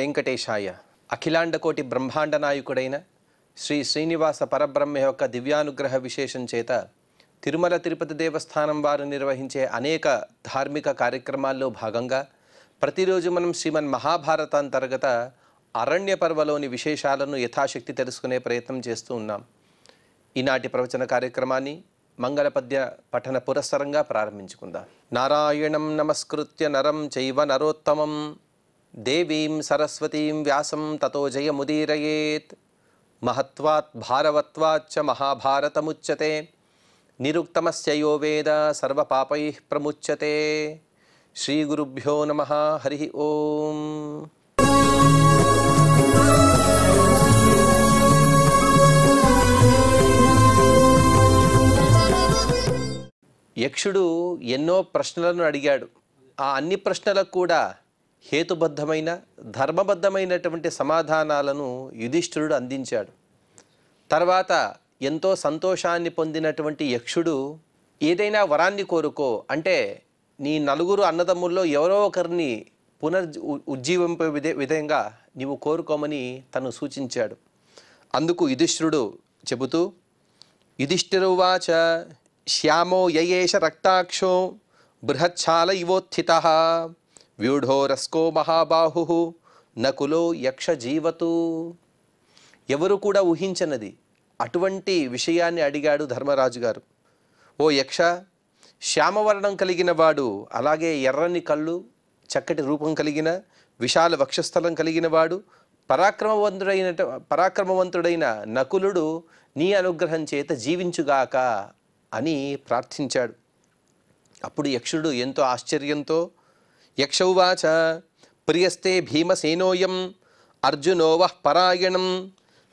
వెంకటేశాయ. అఖిలాండకోటి బ్రహ్మాండ నాయకుడైన శ్రీ శ్రీనివాస పరబ్రహ్మ యొక్క దివ్యానుగ్రహ విశేషం చేత తిరుమల తిరుపతి దేవస్థానం వారు నిర్వహించే అనేక ధార్మిక కార్యక్రమాల్లో భాగంగా ప్రతిరోజు మనం శ్రీమన్ మహాభారత అంతర్గత అరణ్య పర్వలోని విశేషాలను యథాశక్తి తెలుసుకునే ప్రయత్నం చేస్తూ ఉన్నాం. ఈనాటి ప్రవచన కార్యక్రమాన్ని మంగళపద్య పఠన పురస్సరంగా ప్రారంభించుకుందాం. నారాయణం నమస్కృత్య నరం చైవ నరోత్తమం దేవీం సరస్వతీం వ్యాసం తతో జయముదీరయేత్. మహత్వాత్ భారవత్వాచ్చ మహాభారతముచ్యతే నిరుక్తమస్య యో వేద సర్వపాపైః ప్రముచ్యతే. శ్రీ గురుభ్యో నమః. హరి ఓం. యక్షుడు ఎన్నో ప్రశ్నలను అడిగాడు. ఆ అన్ని ప్రశ్నలకు కూడా హేతుబద్ధమైన ధర్మబద్ధమైనటువంటి సమాధానాలను యుధిష్ఠిరుడు అందించాడు. తర్వాత ఎంతో సంతోషాన్ని పొందినటువంటి యక్షుడు ఏదైనా వరాన్ని కోరుకో అంటే నీ నలుగురు అన్నదమ్ముల్లో ఎవరో ఒకరిని ఉజ్జీవింపే విధంగా నీవు కోరుకోమని తను సూచించాడు. అందుకు యుధిష్ఠిరుడు చెబుతూ యుధిష్ఠిరువాచ శ్యామో యయేష రక్తాక్షో బృహచ్ఛాల ఇవోత్థితః వ్యూఢోరస్కో మహాబాహు నకులో యక్ష జీవతు. ఎవరు కూడా ఊహించనది అటువంటి విషయాన్ని అడిగాడు ధర్మరాజు గారు. ఓ యక్ష, శ్యామవర్ణం కలిగిన వాడు, అలాగే ఎర్రని కళ్ళు, చక్కటి రూపం కలిగిన విశాల వక్షస్థలం కలిగిన వాడు, పరాక్రమవంతుడైన నకులుడు నీ అనుగ్రహం చేత జీవించుగాక అని ప్రార్థించాడు. అప్పుడు యక్షుడు ఎంతో ఆశ్చర్యంతో యక్షౌవాచ ప్రియస్తే భీమసేనోయం అర్జునోవః పరాయణం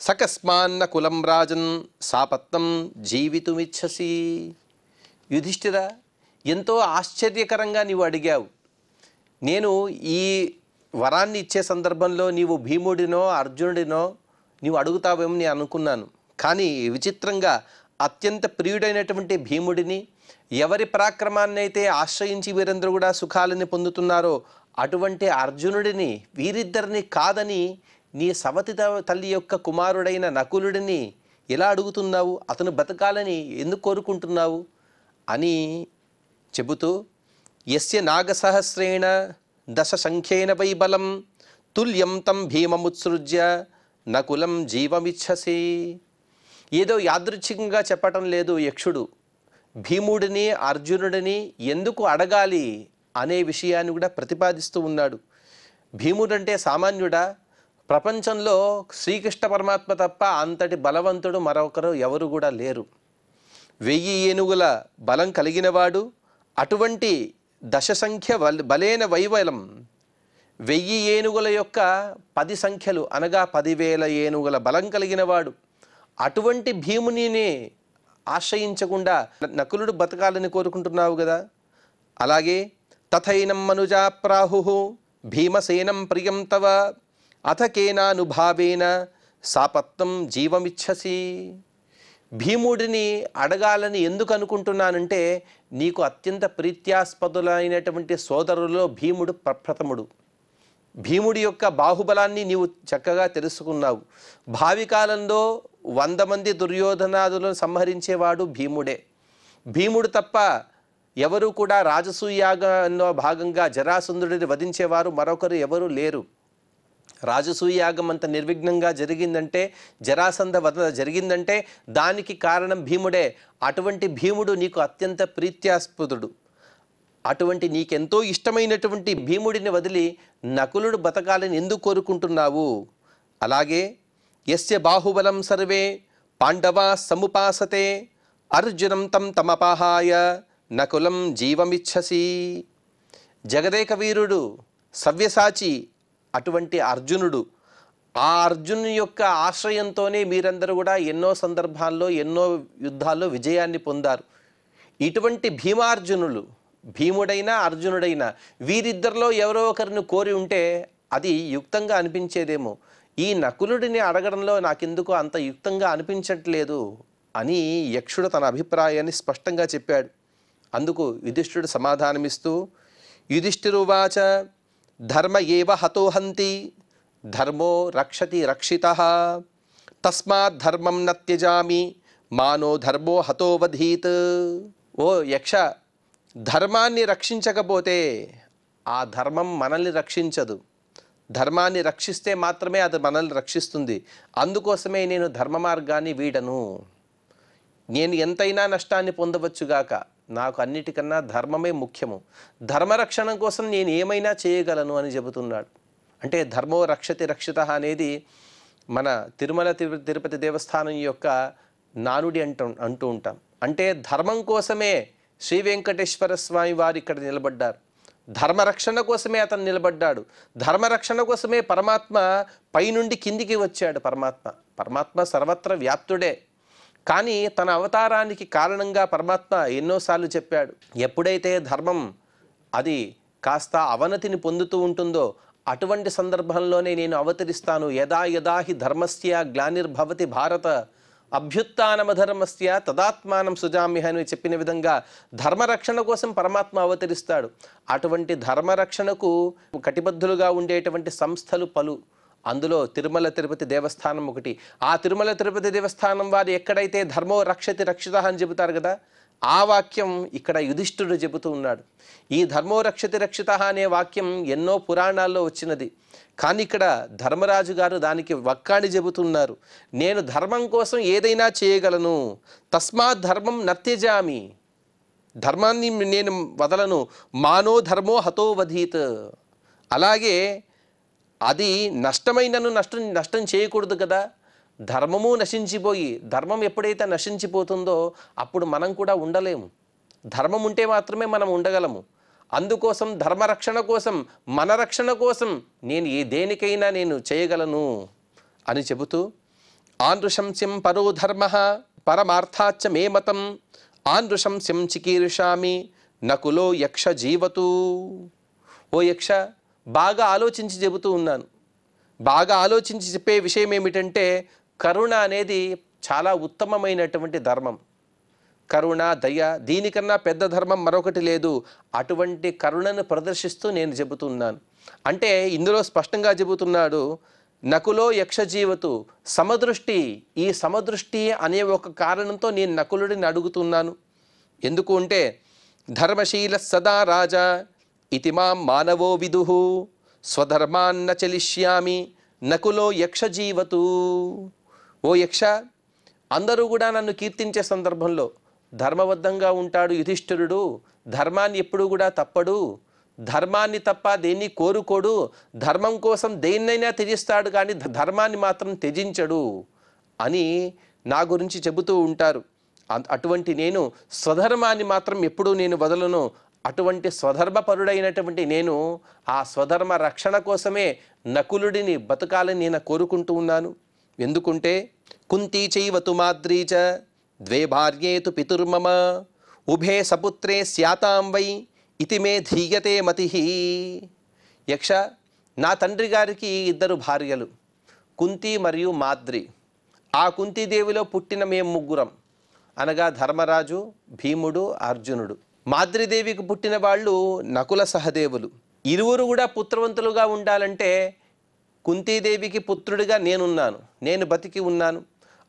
సకస్మాన్న కులం రాజన్ సాపత్నం జీవితుమిచ్చసి. యుధిష్ఠిర, ఎంతో ఆశ్చర్యకరంగా నీవు అడిగావు. నేను ఈ వరాన్ని ఇచ్చే సందర్భంలో నీవు భీముడినో అర్జునుడినో నీవు అడుగుతావేమో నేను అనుకున్నాను. కానీ విచిత్రంగా అత్యంత ప్రియుడైనటువంటి భీముడిని, ఎవరి పరాక్రమాన్ని అయితే ఆశ్రయించి వీరందరూ కూడా సుఖాలని పొందుతున్నారో అటువంటి అర్జునుడిని, వీరిద్దరిని కాదని నీ సవతి తల్లి యొక్క కుమారుడైన నకులుడిని ఎలా అడుగుతున్నావు? అతను బతకాలని ఎందుకు కోరుకుంటున్నావు అని చెబుతూ యస్య నాగసహస్రేణ దశ సంఖ్యేన వై బలం తుల్యం తం భీమముత్సృజ్య నకులం జీవమిచ్చసి. ఏదో యాదృచ్ఛికంగా చెప్పటం లేదు యక్షుడు. భీముడిని అర్జునుడిని ఎందుకు అడగాలి అనే విషయాన్ని కూడా ప్రతిపాదిస్తూ ఉన్నాడు. భీముడంటే సామాన్యుడా? ప్రపంచంలో శ్రీకృష్ణ పరమాత్మ తప్ప అంతటి బలవంతుడు మరొకరు ఎవరు కూడా లేరు. 1000 ఏనుగుల బలం కలిగినవాడు, అటువంటి దశ సంఖ్య బలేన వైవలం, 1000 ఏనుగుల యొక్క 10 సంఖ్యలు అనగా 10,000 ఏనుగుల బలం కలిగినవాడు. అటువంటి భీమునిని ఆశ్రయించకుండా నకులుడు బతకాలని కోరుకుంటున్నావు కదా. అలాగే తథైనం మనుజా ప్రాహు భీమసేనం ప్రియం తవ అథ కేనానుభావేన సాపత్నం జీవమిచ్చసి. భీముడిని అడగాలని ఎందుకు అనుకుంటున్నానంటే నీకు అత్యంత ప్రీత్యాస్పదులైనటువంటి సోదరులలో భీముడు ప్రప్రథముడు. భీముడి యొక్క బాహుబలాన్ని నీవు చక్కగా తెలుసుకున్నావు. భావి కాలంలో 100 మంది దుర్యోధనాదులను సంహరించేవాడు భీముడే. భీముడు తప్ప ఎవరు కూడా రాజసూయాగంలో భాగంగా జరాసంధుడిని వధించేవారు మరొకరు ఎవరు లేరు. రాజసూయాగం అంత నిర్విఘ్నంగా జరిగిందంటే, జరాసంధ వధ జరిగిందంటే దానికి కారణం భీముడే. అటువంటి భీముడు నీకు అత్యంత ప్రీత్యాస్పదుడు. అటువంటి నీకెంతో ఇష్టమైనటువంటి భీముడిని వదిలి నకులుడు బతకాలని ఎందుకు కోరుకుంటున్నావు? అలాగే యస్య బాహుబలం సర్వే పాండవా సముపాసతే అర్జునం తం తమపహాయ నకులం జీవమిచ్చసి. జగదేక వీరుడు, సవ్యసాచి అటువంటి అర్జునుడు, ఆ అర్జునుని యొక్క ఆశ్రయంతోనే మీరందరూ కూడా ఎన్నో సందర్భాల్లో ఎన్నో యుద్ధాల్లో విజయాన్ని పొందారు. ఇటువంటి భీమార్జునులు, భీముడైనా అర్జునుడైనా వీరిద్దరిలో ఎవరో ఒకరిని కోరి ఉంటే అది యుక్తంగా అనిపించేదేమో. ఈ నకులుడిని అడగడంలో నాకెందుకు అంత యుక్తంగా అనిపించట్లేదు అని యక్షుడు తన అభిప్రాయాన్ని స్పష్టంగా చెప్పాడు. అందుకు యుధిష్ఠిరుడు సమాధానమిస్తూ యుధిష్ఠిరువాచ ధర్మ ఏవ హతోహంతి ధర్మో రక్షతి రక్షితః తస్మాత్ ధర్మం న త్యజామి మానో ధర్మో హతోవధీత్. ఓ యక్ష, ధర్మాన్ని రక్షించకపోతే ఆ ధర్మం మనల్ని రక్షించదు. ధర్మాన్ని రక్షిస్తే మాత్రమే అది మనల్ని రక్షిస్తుంది. అందుకోసమే నేను ధర్మ మార్గాన్ని వీడను. నేను ఎంతైనా నష్టాన్ని పొందవచ్చుగాక, నాకు అన్నిటికన్నా ధర్మమే ముఖ్యము. ధర్మరక్షణ కోసం నేను ఏమైనా చేయగలను అని చెబుతున్నాడు. అంటే ధర్మో రక్షతి రక్షిత అనేది మన తిరుమల తిరుపతి దేవస్థానం యొక్క నానుడి అంటూ ఉంటాం. అంటే ధర్మం కోసమే శ్రీ వెంకటేశ్వర స్వామి వారు ఇక్కడ నిలబడ్డారు. ధర్మరక్షణ కోసమే అతను నిలబడ్డాడు. ధర్మరక్షణ కోసమే పరమాత్మ పైనుండి కిందికి వచ్చాడు. పరమాత్మ సర్వత్ర వ్యాప్తుడే. కానీ తన అవతారానికి కారణంగా పరమాత్మ ఎన్నోసార్లు చెప్పాడు, ఎప్పుడైతే ధర్మం అది కాస్త అవనతిని పొందుతూ ఉంటుందో అటువంటి సందర్భంలోనే నేను అవతరిస్తాను. యదా యదా హి ధర్మస్య గ్లానిర్భవతి భారత అభ్యుత్నమధర్మస్య తదాత్మానం సుజామ్యహ అని చెప్పిన విధంగా ధర్మరక్షణ కోసం పరమాత్మ అవతరిస్తాడు. అటువంటి ధర్మరక్షణకు కటిబద్ధులుగా ఉండేటువంటి సంస్థలు పలు. అందులో తిరుమల తిరుపతి దేవస్థానం ఒకటి. ఆ తిరుమల తిరుపతి దేవస్థానం వారు ఎక్కడైతే ధర్మో రక్షతి రక్షిత అని చెబుతారు కదా, ఆ వాక్యం ఇక్కడ యుధిష్ఠిరుడు చెబుతూ ఉన్నాడు. ఈ ధర్మో రక్షతి రక్షిత అనే వాక్యం ఎన్నో పురాణాల్లో వచ్చినది. కానీ ఇక్కడ ధర్మరాజు గారు దానికి వక్కాణి చెబుతున్నారు. నేను ధర్మం కోసం ఏదైనా చేయగలను. తస్మాత్ ధర్మం నత్యజామి, ధర్మాన్ని నేను వదలను. మానో ధర్మో హతో వధీత్. అలాగే అది నష్టమైనను నష్టం చేయకూడదు కదా. ధర్మము నశించిపోయి, ధర్మం ఎప్పుడైతే నశించిపోతుందో అప్పుడు మనం కూడా ఉండలేము. ధర్మం ఉంటే మాత్రమే మనం ఉండగలము. అందుకోసం ధర్మరక్షణ కోసం, మన రక్షణ కోసం నేను దేనికైనా నేను చేయగలను అని చెబుతూ, ఆనృశంస్యం పరో ధర్మ పరమార్థాచ్చ మే మతం ఆనృశంస్యం చికీర్షామి నకులో యక్ష జీవతు. ఓ యక్ష, బాగా ఆలోచించి చెబుతూ ఉన్నాను. బాగా ఆలోచించి చెప్పే విషయం ఏమిటంటే, కరుణ అనేది చాలా ఉత్తమమైనటువంటి ధర్మం. కరుణ, దయ, దీనికన్నా పెద్ద ధర్మం మరొకటి లేదు. అటువంటి కరుణను ప్రదర్శిస్తూ నేను చెబుతున్నాను. అంటే ఇందులో స్పష్టంగా చెబుతున్నాడు, నకులో యక్ష జీవతు, సమదృష్టి. ఈ సమదృష్టి అనే ఒక కారణంతో నేను నకులుడిని అడుగుతున్నాను. ఎందుకు అంటే, ధర్మశీల సదా రాజా ఇతి మాం మానవో విదుః స్వధర్మాన్న చలిష్యామి నకులో యక్ష జీవతు. ఓ యక్ష, అందరూ కూడా నన్ను కీర్తించే సందర్భంలో ధర్మబద్ధంగా ఉంటాడు యుధిష్ఠిరుడు, ధర్మాన్ని ఎప్పుడూ కూడా తప్పడు, ధర్మాన్ని తప్ప దేన్ని కోరుకోడు, ధర్మం కోసం దేన్నైనా త్యజిస్తాడు కానీ ధర్మాన్ని మాత్రం త్యజించడు అని నా గురించి చెబుతూ ఉంటారు. అటువంటి నేను స్వధర్మాన్ని మాత్రం ఎప్పుడూ నేను వదలను. అటువంటి స్వధర్మపరుడైనటువంటి నేను ఆ స్వధర్మ రక్షణ కోసమే నకులుడిని బతకాలని నేను కోరుకుంటూ ఉన్నాను. ఎందుకుంటే, కుంతీ చైవతు మాద్రీ చ ద్వే భార్యేతు పితుర్మమ ఉభే సపుత్రే స్యాతాం వై ఇతి మే ధీయతే మతిః. యక్ష, నా తండ్రి గారికి 2 భార్యలు, కుంతి మరియు మాద్రి. ఆ కుంతీదేవిలో పుట్టిన మేము 3, అనగా ధర్మరాజు, భీముడు, అర్జునుడు. మాద్రిదేవికి పుట్టిన వాళ్ళు నకుల సహదేవులు. ఇరువురు కూడా పుత్రవంతులుగా ఉండాలంటే కుంతీదేవికి పుత్రుడిగా నేనున్నాను, నేను బతికి ఉన్నాను.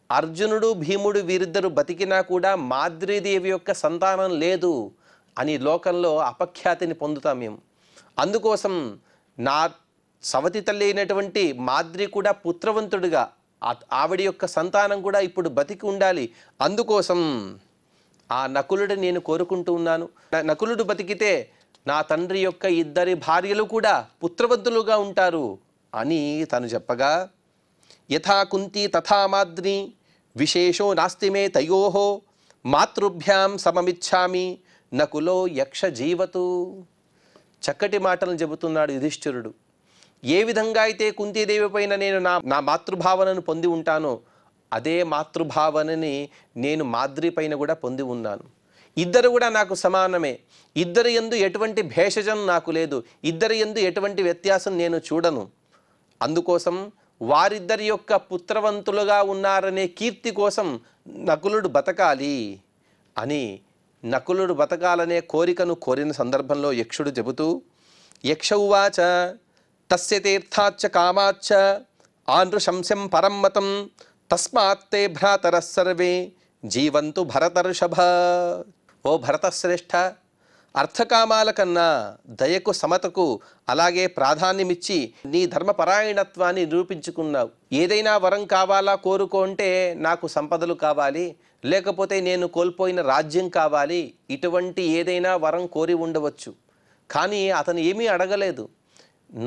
అర్జునుడు, భీముడు వీరిద్దరు బతికినా కూడా మాద్రీదేవి యొక్క సంతానం లేదు అని లోకంలో అపఖ్యాతిని పొందుతాం మేము. అందుకోసం నా సవతి తల్లి అయినటువంటి మాద్రి కూడా పుత్రవంతుడిగా, ఆవిడ యొక్క సంతానం కూడా ఇప్పుడు బతికి ఉండాలి. అందుకోసం ఆ నకులుడు నేను కోరుకుంటూ ఉన్నాను. నకులుడు బతికితే నా తండ్రి యొక్క 2 భార్యలు కూడా పుత్రవంతులుగా ఉంటారు అని తను చెప్పగా, యథా కుంతి తథా మాద్రి విశేషో నాస్తి మే తయోః మాతృభ్యాం సమమిచ్ఛామి నకులో యక్ష జీవతు. చక్కటి మాటలను చెబుతున్నాడు యుధిష్ఠిరుడు. ఏ విధంగా అయితే కుంతీదేవి పైన నేను నా మాతృభావనను పొంది ఉంటానో అదే మాతృభావనని నేను మాద్రి పైన కూడా పొంది ఉన్నాను. ఇద్దరు కూడా నాకు సమానమే. ఇద్దరి యందు ఎటువంటి భేషజం నాకు లేదు. ఇద్దరి యందు ఎటువంటి వ్యత్యాసం నేను చూడను. అందుకోసం వారిద్దరి యొక్క పుత్రవంతులుగా ఉన్నారనే కీర్తి కోసం నకులుడు బతకాలి అని, నకులుడు బతకాలనే కోరికను కోరిన సందర్భంలో యక్షుడు చెబుతూ, యక్ష ఉవాచ తస్య తీర్థాచ్చ కామాచ్చ ఆనృశంస్యం పరం మతం తస్మాత్తే భ్రాతరః సర్వే జీవంతు భరతర్షభ. ఓ భరతశ్రేష్ఠ, అర్థకామాల కన్నా దయకు సమతకు అలాగే ప్రాధాన్యమిచ్చి నీ ధర్మపరాయణత్వాన్ని నిరూపించుకున్నావు. ఏదైనా వరం కావాలా కోరుకుంటే నాకు సంపదలు కావాలి, లేకపోతే నేను కోల్పోయిన రాజ్యం కావాలి, ఇటువంటి ఏదైనా వరం కోరి ఉండవచ్చు. కానీ అతను ఏమీ అడగలేదు.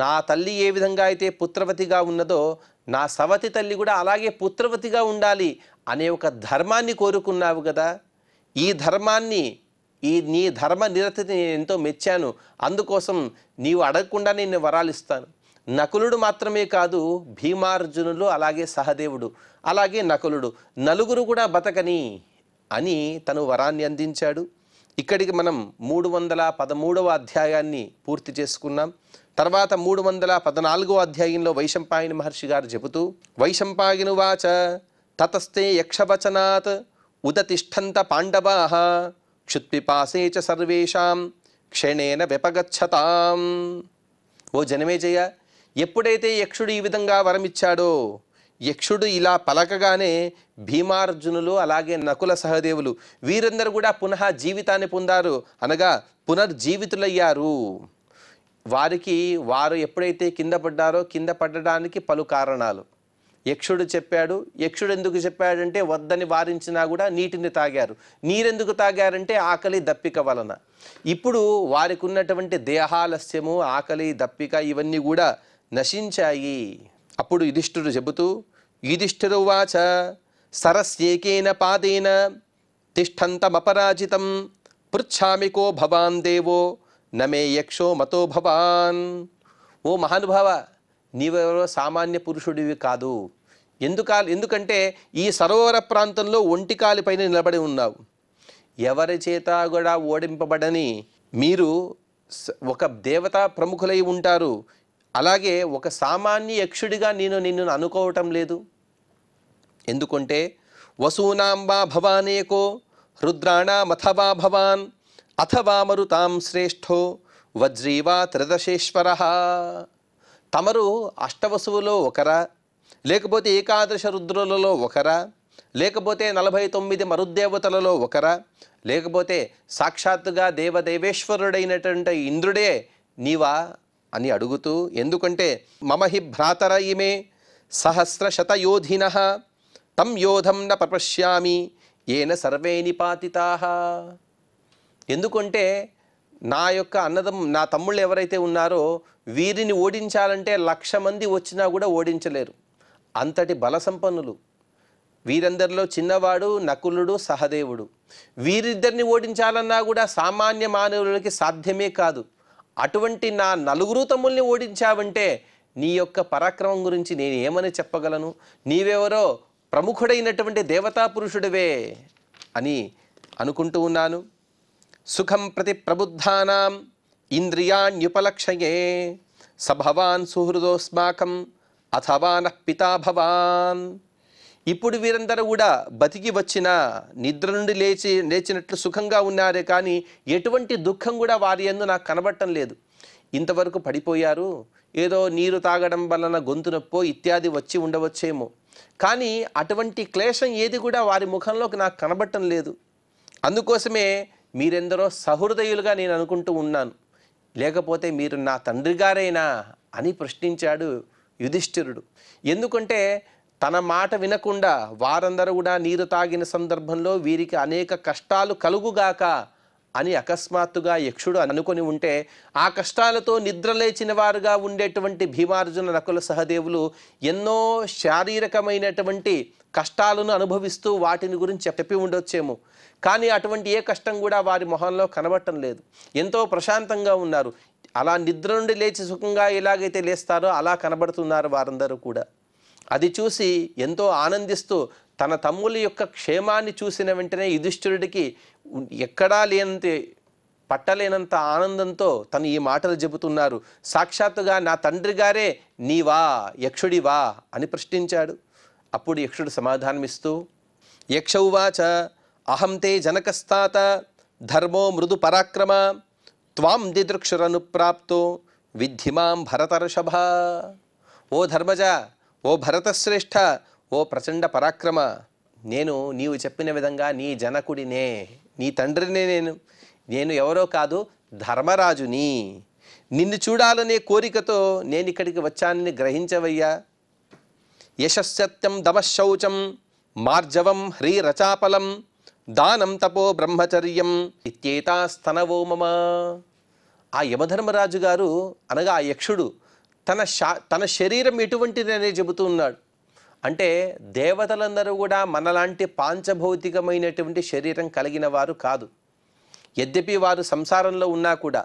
నా తల్లి ఏ విధంగా అయితే పుత్రవతిగా ఉన్నదో నా సవతి తల్లి కూడా అలాగే పుత్రవతిగా ఉండాలి అనే ఒక ధర్మాన్ని కోరుకున్నావు కదా. ఈ ధర్మాన్ని, నీ ధర్మ నిరతిని నేను ఎంతో మెచ్చాను. అందుకోసం నీవు అడగకుండా నేను వరాలు ఇస్తాను. నకులుడు మాత్రమే కాదు, భీమార్జునులు అలాగే సహదేవుడు అలాగే నకులుడు నలుగురు కూడా బతకని అని తను వరాన్ని అందించాడు. ఇక్కడికి మనం 313వ అధ్యాయాన్ని పూర్తి చేసుకున్నాం. తర్వాత 314వ అధ్యాయంలో వైశంపాయన మహర్షి గారు చెబుతూ, వైశంపాయనువాచ తతస్తే యక్షవచనాత్ ఉదతిష్ఠంత పాండవాః క్షుత్పిపాసే చ సర్వేషాం క్షణేన వ్యపగచ్చతాం. ఓ జనమేజయ, ఎప్పుడైతే యక్షుడు ఈ విధంగా వరమిచ్చాడో, యక్షుడు ఇలా పలకగానే భీమార్జునులు అలాగే నకుల సహదేవులు వీరందరూ కూడా పునః జీవితాన్ని పొందారు, అనగా పునర్జీవితులయ్యారు. వారు ఎప్పుడైతే కింద పడ్డారో, కింద పడడానికి పలు కారణాలు యక్షుడు చెప్పాడు. యక్షుడు ఎందుకు చెప్పాడంటే వద్దని వారించినా కూడా నీటిని తాగారు. నీరెందుకు తాగారంటే ఆకలి దప్పిక వలన. ఇప్పుడు వారికి ఉన్నటువంటి దేహాలస్యము, ఆకలి దప్పిక ఇవన్నీ కూడా నశించాయి. అప్పుడు యుధిష్ఠిరుడు చెబుతూ, యుధిష్ఠిరువాచ సరస్యేకేన పాదేన తిష్టంతమపరాజితం పృచ్ఛామి కో భవాన్ దేవో నమే యక్షో మతో భవాన్. ఓ మహానుభావ, నీవెవరో సామాన్య పురుషుడివి కాదు. ఎందుకంటే ఈ సరోవర ప్రాంతంలో ఒంటికాలి పైన నిలబడి ఉన్నావు. ఎవరి చేత కూడా ఓడింపబడని మీరు ఒక దేవతా ప్రముఖులై ఉంటారు. అలాగే ఒక సామాన్య యక్షుడిగా నిన్ను అనుకోవటం లేదు. ఎందుకంటే వసూనాం వా భవానేకో రుద్రాణామథవా భవాన్ అథవా మరుతాం శ్రేష్ఠో వజ్రీవా త్రిదశేశ్వరః. తమరు అష్టవసువులో ఒకరా, లేకపోతే ఏకాదశ రుద్రులలో ఒకరా, లేకపోతే 49 మరుద్దేవతలలో ఒకరా, లేకపోతే సాక్షాత్తుగా దేవదేవేశ్వరుడైనటువంటి ఇంద్రుడే నీవా అని అడుగుతూ, ఎందుకంటే మమ హి భ్రాతర ఇమే సహస్రశతయోధినః తం యోధం న ప్రపశ్యామి ఏన సర్వే నిపాతితాః. ఎందుకంటే నా తమ్ముళ్ళు ఎవరైతే ఉన్నారో వీరిని ఓడించాలంటే 1,00,000 మంది వచ్చినా కూడా ఓడించలేరు. అంతటి బల సంపన్నులు. వీరందరిలో చిన్నవాడు నకులుడు, సహదేవుడు. వీరిద్దరిని ఓడించాలన్నా కూడా సామాన్య మానవులకి సాధ్యమే కాదు. అటువంటి నా 4 తమ్ముల్ని ఓడించావంటే నీ యొక్క పరాక్రమం గురించి నేను ఏమని చెప్పగలను? నీవెవరో ప్రముఖుడైనటువంటి దేవతా పురుషుడివే అని అనుకుంటూ ఉన్నాను. సుఖం ప్రతి ప్రబుద్ధానాం ఇంద్రియాణ్యుపలక్షయే సభవాన్ సుహృదోస్మాకం అథవా నః పితా భవాన్. ఇప్పుడు వీరందరూ కూడా బతికి వచ్చిన నిద్ర నుండి లేచినట్లు సుఖంగా ఉన్నారే కానీ ఎటువంటి దుఃఖం కూడా వారి యందు నాకు కనబడటం లేదు. ఇంతవరకు పడిపోయారు, ఏదో నీరు తాగడం వలన గొంతు నొప్పో ఇత్యాది వచ్చి ఉండవచ్చేమో, కానీ అటువంటి క్లేశం ఏది కూడా వారి ముఖంలోకి నాకు కనబడటం లేదు. అందుకోసమే మీరెందరో సహృదయులుగా నేను అనుకుంటూ ఉన్నాను. లేకపోతే మీరు నా తండ్రి గారేనా అని ప్రశ్నించాడు యుధిష్ఠిరుడు. ఎందుకంటే తన మాట వినకుండా వారందరూ కూడా నీరు తాగిన సందర్భంలో వీరికి అనేక కష్టాలు కలుగుగాక అని అకస్మాత్తుగా యక్షుడు అనుకొని ఉంటే, ఆ కష్టాలతో నిద్రలేచిన వారుగా ఉండేటువంటి భీమార్జున నకుల సహదేవులు ఎన్నో శారీరకమైనటువంటి కష్టాలను అనుభవిస్తూ వాటిని గురించి చెప్పి ఉండొచ్చేమో, కానీ అటువంటి ఏ కష్టం కూడా వారి మొహంలో కనబడటం లేదు. ఎంతో ప్రశాంతంగా ఉన్నారు. అలా నిద్ర నుండి లేచి సుఖంగా ఎలాగైతే లేస్తారో అలా కనబడుతున్నారు వారందరూ కూడా. అది చూసి ఎంతో ఆనందిస్తూ తన తమ్ముల యొక్క క్షేమాన్ని చూసిన వెంటనే యుధిష్ఠిరుడికి ఎక్కడా పట్టలేనంత ఆనందంతో తను ఈ మాటలు చెబుతున్నారు. సాక్షాత్తుగా నా తండ్రి గారే నీవా, యక్షుడివా అని ప్రశ్నించాడు. అప్పుడు యక్షుడు సమాధానమిస్తూ, యక్షౌవాచ అహం తే జనకస్తాత ధర్మో మృదు పరాక్రమ త్వాం దిదృక్షురనుప్రాప్తో విద్ధిమాం భరతర్షభ. ఓ ధర్మజ, ఓ భరతశ్రేష్ఠ, ఓ ప్రచండ పరాక్రమ, నీవు చెప్పిన విధంగా నీ జనకుడినే, నీ తండ్రినే. నేను ఎవరో కాదు, ధర్మరాజుని. నిన్ను చూడాలనే కోరికతో నేను ఇక్కడికి వచ్చానని గ్రహించవయ్యా. యశస్సత్యం దమశౌచం మార్జవం హ్రీరచాపలం దానం తపో బ్రహ్మచర్యం ఇత్యేతాస్తనవో మమ. ఆ యమధర్మరాజు గారు అనగా ఆ యక్షుడు తన శరీరం ఎటువంటిదనే చెబుతూ ఉన్నాడు. అంటే దేవతలందరూ కూడా మనలాంటి పాంచభౌతికమైనటువంటి శరీరం కలిగిన వారు కాదు. యద్యపి వారు సంసారంలో ఉన్నా కూడా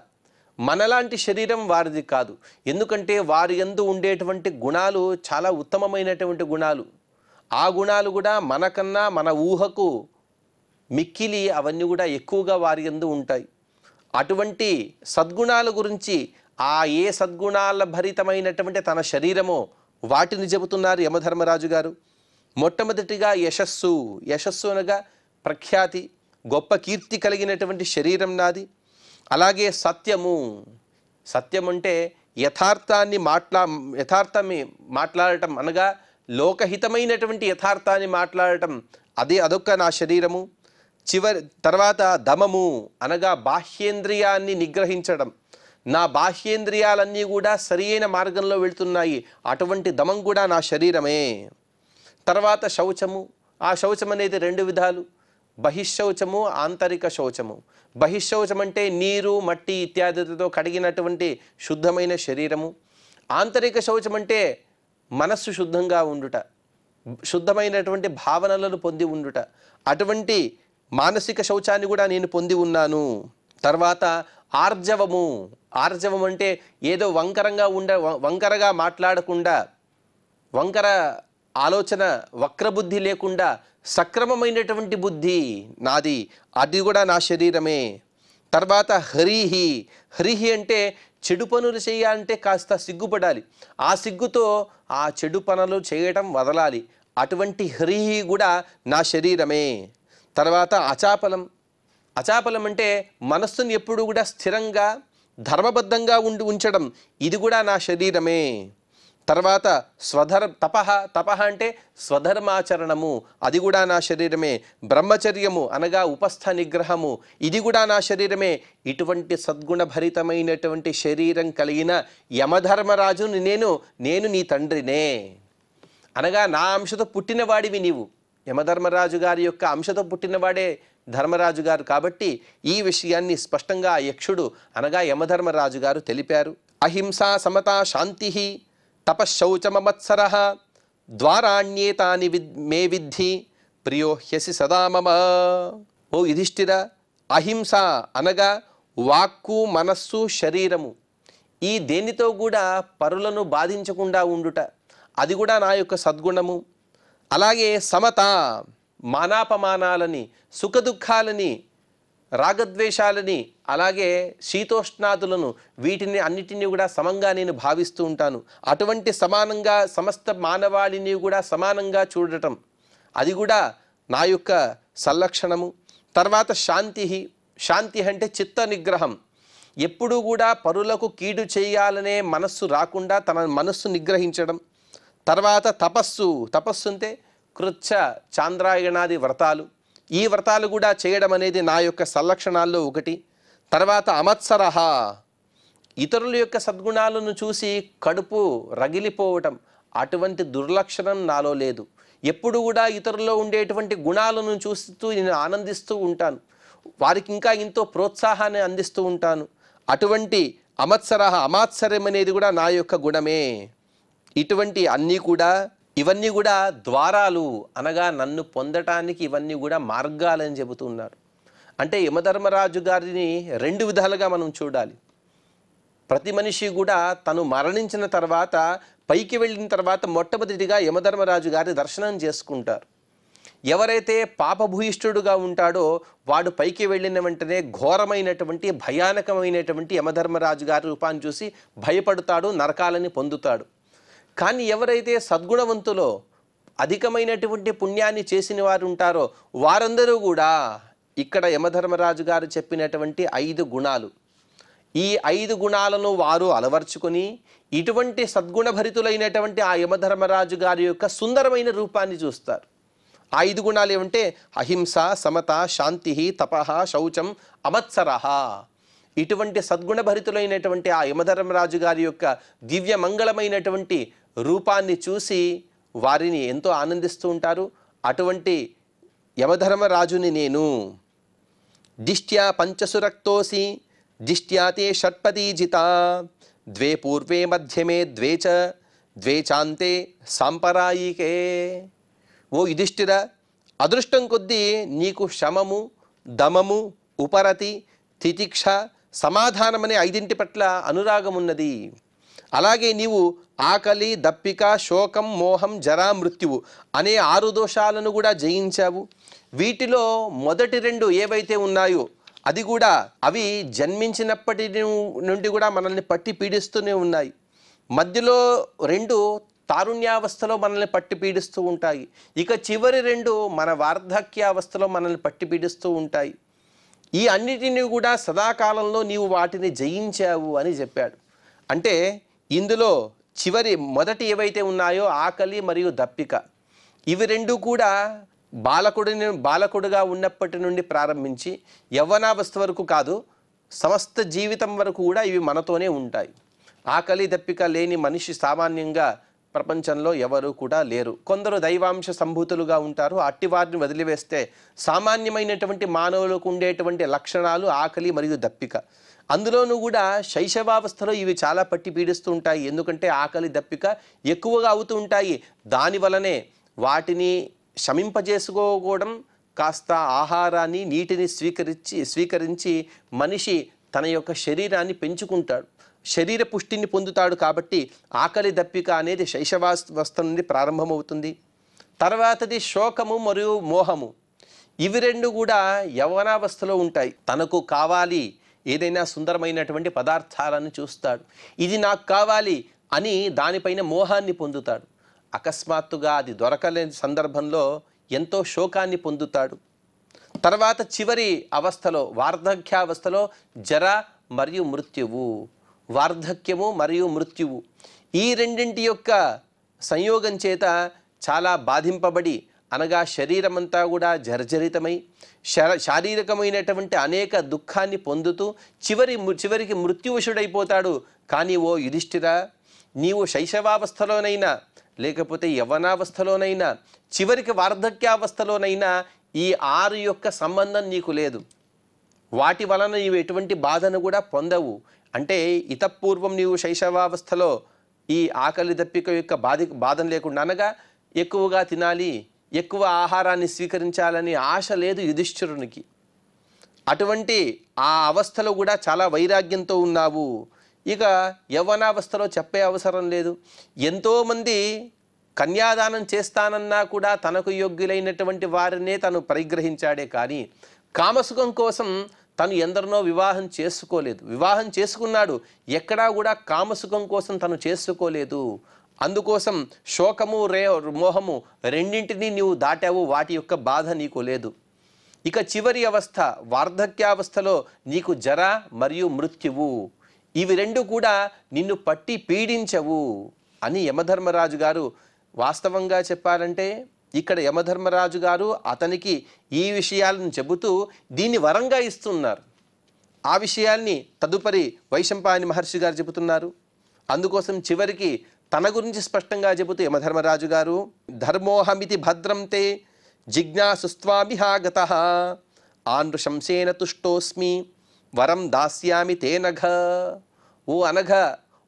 మనలాంటి శరీరం వారిది కాదు. ఎందుకంటే వారి యందు ఉండేటువంటి గుణాలు చాలా ఉత్తమమైనటువంటి గుణాలు. ఆ గుణాలు కూడా మనకన్నా మన ఊహకు మిక్కిలి అవన్నీ కూడా ఎక్కువగా వారి యందు ఉంటాయి. అటువంటి సద్గుణాల గురించి ఏ సద్గుణాల భరితమైనటువంటి తన శరీరమో వాటిని చెబుతున్నారు యమధర్మరాజు గారు. మొట్టమొదటిగా యశస్సు అనగా ప్రఖ్యాతి, గొప్ప కీర్తి కలిగినటువంటి శరీరం నాది. అలాగే సత్యం అంటే యథార్థాన్ని మాట్లాడటం అనగా లోకహితమైనటువంటి యథార్థాన్ని మాట్లాడటం, అదొక్క నా శరీరము. తర్వాత దమము అనగా బాహ్యేంద్రియాన్ని నిగ్రహించడం. నా బాహ్యేంద్రియాలన్నీ కూడా సరియైన మార్గంలో వెళ్తున్నాయి, అటువంటి దమం కూడా నా శరీరమే. తర్వాత శౌచము. ఆ శౌచం అనేది రెండు విధాలు, బహిశౌచము, ఆంతరిక శౌచము. బహిశౌచం అంటే నీరు, మట్టి ఇత్యాదితో కడిగినటువంటి శుద్ధమైన శరీరము. ఆంతరిక శౌచం అంటే మనస్సు శుద్ధంగా ఉండుట, శుద్ధమైనటువంటి భావనలను పొంది ఉండుట. అటువంటి మానసిక శౌచాన్ని కూడా నేను పొంది ఉన్నాను. తర్వాత ఆర్జవం అంటే ఏదో వంకరగా మాట్లాడకుండా, వంకర ఆలోచన, వక్రబుద్ధి లేకుండా సక్రమమైనటువంటి బుద్ధి నాది, అది కూడా నా శరీరమే. తర్వాత హరిహి అంటే చెడు పనులు చేయాలంటే కాస్త సిగ్గుపడాలి, ఆ సిగ్గుతో ఆ చెడు పనులు చేయటం వదలాలి, అటువంటి హరిహి కూడా నా శరీరమే. తర్వాత అచాపలం అంటే మనస్సును ఎప్పుడు కూడా స్థిరంగా ధర్మబద్ధంగా ఉంచడం, ఇది కూడా నా శరీరమే. తర్వాత తపహ అంటే స్వధర్మాచరణము, అది కూడా నా శరీరమే. బ్రహ్మచర్యము అనగా ఉపస్థ నిగ్రహము, ఇది కూడా నా శరీరమే. ఇటువంటి సద్గుణ భరితమైనటువంటి శరీరం కలిగిన యమధర్మరాజుని నేను నీ తండ్రినే. అనగా నా అంశతో పుట్టినవాడివి నీవు. యమధర్మరాజు గారి యొక్క అంశతో పుట్టినవాడే ధర్మరాజు గారు. కాబట్టి ఈ విషయాన్ని స్పష్టంగా ఆ యక్షుడు అనగా యమధర్మరాజు గారు తెలిపారు. అహింసా సమతా శాంతి తపశౌచమత్సర ద్వారాణ్యేతాని మే విద్ధి ప్రియోహ్యసి సదా మమ. ఓ యుధిష్ఠిర, అహింస అనగా వాక్కు, మనస్సు, శరీరము, ఈ దేనితో కూడా పరులను బాధించకుండా ఉండుట, అది కూడా నా యొక్క సద్గుణము. అలాగే సమత, మానాపమానాలని, సుఖదుఖాలని, రాగద్వేషాలని, అలాగే శీతోష్ణాదులను, వీటిని అన్నిటినీ కూడా సమంగా నేను భావిస్తూ ఉంటాను. అటువంటి సమానంగా సమస్త మానవాళిని కూడా సమానంగా చూడటం, అది కూడా నా యొక్క సంలక్షణము. తర్వాత శాంతి అంటే చిత్త నిగ్రహం, ఎప్పుడూ కూడా పరులకు కీడు చేయాలనే మనస్సు రాకుండా తన మనస్సు నిగ్రహించడం. తర్వాత తపస్సు అంటే కృచ్ఛ, చాంద్రాయణాది వ్రతాలు, ఈ వ్రతాలు కూడా చేయడం అనేది నా యొక్క సంలక్షణాల్లో ఒకటి. తర్వాత అమత్సరహ, ఇతరుల యొక్క సద్గుణాలను చూసి కడుపు రగిలిపోవటం, అటువంటి దుర్లక్షణం నాలో లేదు. ఎప్పుడు కూడా ఇతరుల్లో ఉండేటువంటి గుణాలను చూస్తూ నేను ఆనందిస్తూ ఉంటాను, వారికి ఇంకా ఎంతో ప్రోత్సాహాన్ని అందిస్తూ ఉంటాను. అటువంటి అమాత్సర్యం అనేది కూడా నా యొక్క గుణమే. ఇటువంటి ఇవన్నీ కూడా ద్వారాలు అనగా నన్ను పొందటానికి ఇవన్నీ కూడా మార్గాలని చెబుతున్నారు. అంటే యమధర్మరాజు గారిని రెండు విధాలుగా మనం చూడాలి. ప్రతి మనిషి కూడా తను మరణించిన తర్వాత, పైకి వెళ్ళిన తర్వాత మొట్టమొదటిగా యమధర్మరాజు గారి దర్శనం చేసుకుంటారు. ఎవరైతే పాపభూయిష్ఠుడుగా ఉంటాడో వాడు పైకి వెళ్ళిన వెంటనే ఘోరమైనటువంటి భయానకమైనటువంటి యమధర్మరాజు గారి రూపాన్ని చూసి భయపడతాడు, నరకాలని పొందుతాడు. కానీ ఎవరైతే సద్గుణవంతులో అధికమైనటువంటి పుణ్యాన్ని చేసిన వారు ఉంటారో వారందరూ కూడా ఇక్కడ యమధర్మరాజు గారు చెప్పినటువంటి 5 గుణాలు, ఈ 5 గుణాలను వారు అలవర్చుకొని ఇటువంటి సద్గుణభరితులైనటువంటి ఆ యమధర్మరాజు గారి యొక్క సుందరమైన రూపాన్ని చూస్తారు. ఆ 5 గుణాలు ఏమంటే అహింస, సమత, శాంతి, తపః, శౌచం, అమత్సరః. ఇటువంటి సద్గుణభరితులైనటువంటి ఆ యమధర్మరాజు గారి యొక్క దివ్య మంగళమైనటువంటి రూపాన్ని చూసి వారిని ఎంతో ఆనందిస్తూ ఉంటారు. అటువంటి యమధర్మరాజుని నేను దిష్ట్యా పంచసురక్తోసి దిష్ట్యా తే షట్పదీజితా ద్వే పూర్వే మధ్యమే ద్వే చ ద్వే చాంతే సాంపరాయికే. ఓ యుధిష్ఠిర, అదృష్టం కొద్దీ నీకు శమము, దమము, ఉపరతి, తితిక్ష, సమాధానమనే 5 పట్ల అనురాగం ఉన్నది. అలాగే నీవు ఆకలి, దప్పిక, శోకం, మోహం, జరా, మృత్యువు అనే 6 దోషాలను కూడా జయించావు. వీటిలో మొదటి 2 ఏవైతే ఉన్నాయో అది కూడా అవి జన్మించినప్పటి నుండి కూడా మనల్ని పట్టి పీడిస్తూనే ఉన్నాయి. మధ్యలో 2 తారుణ్యావస్థలో మనల్ని పట్టి పీడిస్తూ ఉంటాయి. ఇక చివరి 2 మన వార్ధక్యావస్థలో మనల్ని పట్టి పీడిస్తూ ఉంటాయి. ఈ అన్నిటినీ కూడా సదాకాలంలో నీవు వాటిని జయించావు అని చెప్పాడు. అంటే ఇందులో మొదటి ఏవైతే ఉన్నాయో ఆకలి మరియు దప్పిక, ఇవి 2 కూడా బాలకుడుగా ఉన్నప్పటి నుండి ప్రారంభించి యవ్వనావస్థ వరకు కాదు, సమస్త జీవితం వరకు కూడా ఇవి మనతోనే ఉంటాయి. ఆకలి దప్పిక లేని మనిషి సామాన్యంగా ప్రపంచంలో ఎవరు కూడా లేరు. కొందరు దైవాంశ సంభూతులుగా ఉంటారు. అట్టి వారిని వదిలివేస్తే సామాన్యమైనటువంటి మానవులకు ఉండేటువంటి లక్షణాలు ఆకలి మరియు దప్పిక. అందులోనూ కూడా శైశవావస్థలో ఇవి చాలా పట్టి పీడిస్తూ ఉంటాయి. ఎందుకంటే ఆకలి దప్పిక ఎక్కువగా అవుతూ ఉంటాయి. దానివలనే వాటిని శమింపజేసుకోవడం, కాస్త ఆహారాన్ని, నీటిని స్వీకరించి మనిషి తన యొక్క శరీరాన్ని పెంచుకుంటాడు, శరీర పుష్టిని పొందుతాడు. కాబట్టి ఆకలి దప్పిక అనేది శైశవావస్థ నుండి ప్రారంభమవుతుంది. తర్వాతది శోకము మరియు మోహము. ఇవి 2 కూడా యవ్వనావస్థలో ఉంటాయి. తనకు కావాలి ఏదైనా సుందరమైనటువంటి పదార్థాలను చూస్తాడు, ఇది నాకు కావాలి అని దానిపైన మోహాన్ని పొందుతాడు. అకస్మాత్తుగా అది దొరకలేని సందర్భంలో ఎంతో శోకాన్ని పొందుతాడు. తర్వాత చివరి అవస్థలో వార్ధక్యావస్థలో జర మరియు మృత్యువు, వార్ధక్యము మరియు మృత్యువు ఈ 2 యొక్క సంయోగం చేత చాలా బాధింపబడి, అనగా శరీరమంతా కూడా జర్జరితమై శారీరకమైనటువంటి అనేక దుఃఖాన్ని పొందుతూ చివరికి మృత్యువశుడైపోతాడు. కానీ ఓ యుధిష్ఠిరా, నీవు శైశవావస్థలోనైనా లేకపోతే యవ్వనావస్థలోనైనా చివరికి వార్ధక్యావస్థలోనైనా ఈ 6 యొక్క సంబంధం నీకు లేదు. వాటి వలన నీవు ఎటువంటి బాధను కూడా పొందవు. అంటే ఇతపూర్వం నీవు శైశవావస్థలో ఈ ఆకలి దప్పిక యొక్క బాధను లేకుండా, అనగా ఎక్కువగా తినాలి, ఎక్కువ ఆహారాన్ని స్వీకరించాలని ఆశ లేదు యుధిష్ఠిరునికి. అటువంటి ఆ అవస్థలో కూడా చాలా వైరాగ్యంతో ఉన్నావు. ఇక యవ్వనావస్థలో చెప్పే అవసరం లేదు. ఎంతోమంది కన్యాదానం చేస్తానన్నా కూడా తనకు యోగ్యులైనటువంటి వారినే తను పరిగ్రహించాడే కానీ కామసుఖం కోసం తను ఎందరినో వివాహం చేసుకోలేదు. వివాహం చేసుకున్నాడు, ఎక్కడా కూడా కామసుఖం కోసం తను చేసుకోలేదు. అందుకోసం శోకము మోహము 2 నీవు దాటావు, వాటి యొక్క బాధ నీకు లేదు. ఇక చివరి అవస్థ వార్ధక్యావస్థలో నీకు జర మరియు మృత్యువు, ఇవి 2 కూడా నిన్ను పట్టి పీడించవు అని యమధర్మరాజు గారు, వాస్తవంగా చెప్పాలంటే ఇక్కడ యమధర్మరాజు గారు అతనికి ఈ విషయాలను చెబుతూ దీన్ని వరంగా ఇస్తున్నారు. ఆ విషయాల్ని తదుపరి వైశంపాయన మహర్షి గారు చెబుతున్నారు. అందుకోసం చివరికి తన గురించి స్పష్టంగా చెబుతూ యమధర్మరాజు గారు, ధర్మోహమితి భద్రం తే జిజ్ఞాసుస్వామిహాగతః ఆనృశంసేన తుష్టోస్మి వరం దాస్యామి తే నఘ. ఓ అనఘ,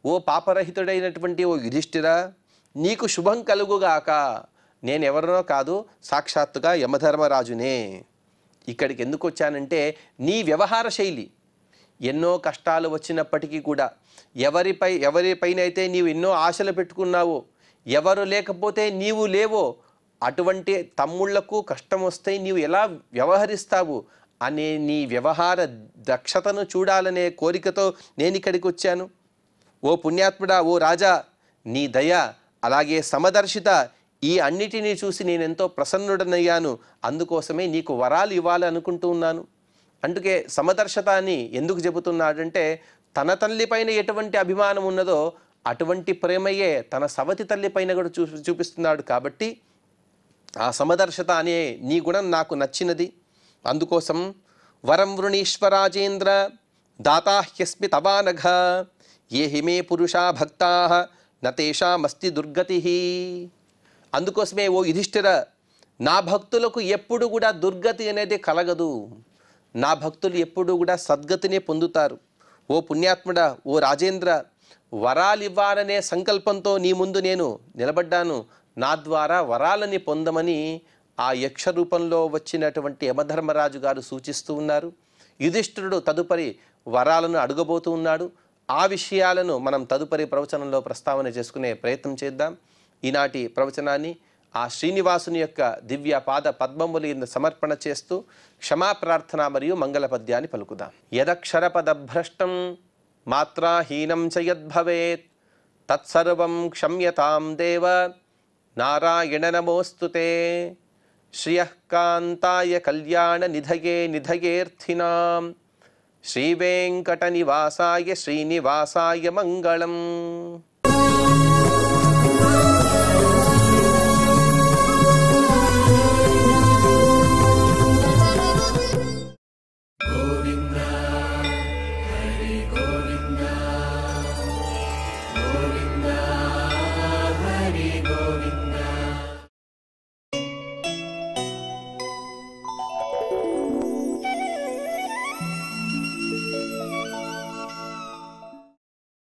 ఓ పాపరహితుడైనటువంటి ఓ యుధిష్ఠిరా, నీకు శుభం కలుగుగాక. నేనెవరినో కాదు, సాక్షాత్తుగా యమధర్మరాజునే. ఇక్కడికి ఎందుకు వచ్చానంటే నీ వ్యవహార శైలి, ఎన్నో కష్టాలు వచ్చినప్పటికీ కూడా ఎవరిపైనైతే నీవు ఎన్నో ఆశలు పెట్టుకున్నావో, ఎవరు లేకపోతే నీవు లేవో, అటువంటి తమ్ముళ్లకు కష్టం వస్తే నీవు ఎలా వ్యవహరిస్తావు అనే నీ వ్యవహార దక్షతను చూడాలనే కోరికతో నేను ఇక్కడికి వచ్చాను. ఓ పుణ్యాత్ముడా, ఓ రాజా, నీ దయ అలాగే సమదర్శిత ఈ అన్నిటినీ చూసి నేనెంతో ప్రసన్నుడనయ్యాను. అందుకోసమే నీకు వరాలు ఇవ్వాలి అనుకుంటూ ఉన్నాను. అందుకే సమదర్శత అని ఎందుకు చెబుతున్నాడంటే, తన తల్లిపైన ఎటువంటి అభిమానం ఉన్నదో అటువంటి ప్రేమయే తన సవతి తల్లిపైన కూడా చూపిస్తున్నాడు. కాబట్టి ఆ సమదర్శత అనే నీ గుణం నాకు నచ్చినది. అందుకోసం వరం వృణీశ్వరాజేంద్ర దాతాహ్యస్మి తవానఘ ఏ హిమే పురుషా భక్తా నతేషామస్తి దుర్గతి. అందుకోసమే ఓ యుధిష్ఠిర, నా భక్తులకు ఎప్పుడు కూడా దుర్గతి అనేది కలగదు. నా భక్తులు ఎప్పుడు కూడా సద్గతినే పొందుతారు. ఓ పుణ్యాత్ముడా, ఓ రాజేంద్ర, వరాలివ్వాలనే సంకల్పంతో నీ ముందు నేను నిలబడ్డాను. నా ద్వారా వరాలని పొందమని ఆ యక్ష రూపంలో వచ్చినటువంటి యమధర్మరాజు గారు సూచిస్తూ ఉన్నారు. యుధిష్ఠిరుడు తదుపరి వరాలను అడగబోతూ ఉన్నాడు. ఆ విషయాలను మనం తదుపరి ప్రవచనంలో ప్రస్తావన చేసుకునే ప్రయత్నం చేద్దాం. ఈనాటి ప్రవచనాన్ని ఆ శ్రీనివాసుని యొక్క దివ్య పాద పద్మములు సమర్పణ చేస్తూ క్షమాప్రార్థన మరియు మంగళ పద్యాన్ని పలుకుదాం. యదక్షరపదభ్రష్టం మాత్రాహీనం చ యద్భవేత్ తత్సర్వం క్షమ్యతాం దేవ నారాయణ నమోస్తుతే. శ్రియః కాంతాయ కళ్యాణ నిధయే నిధయేర్థినాం శ్రీవేంకట నివాసాయ శ్రీనివాసాయ మంగళం.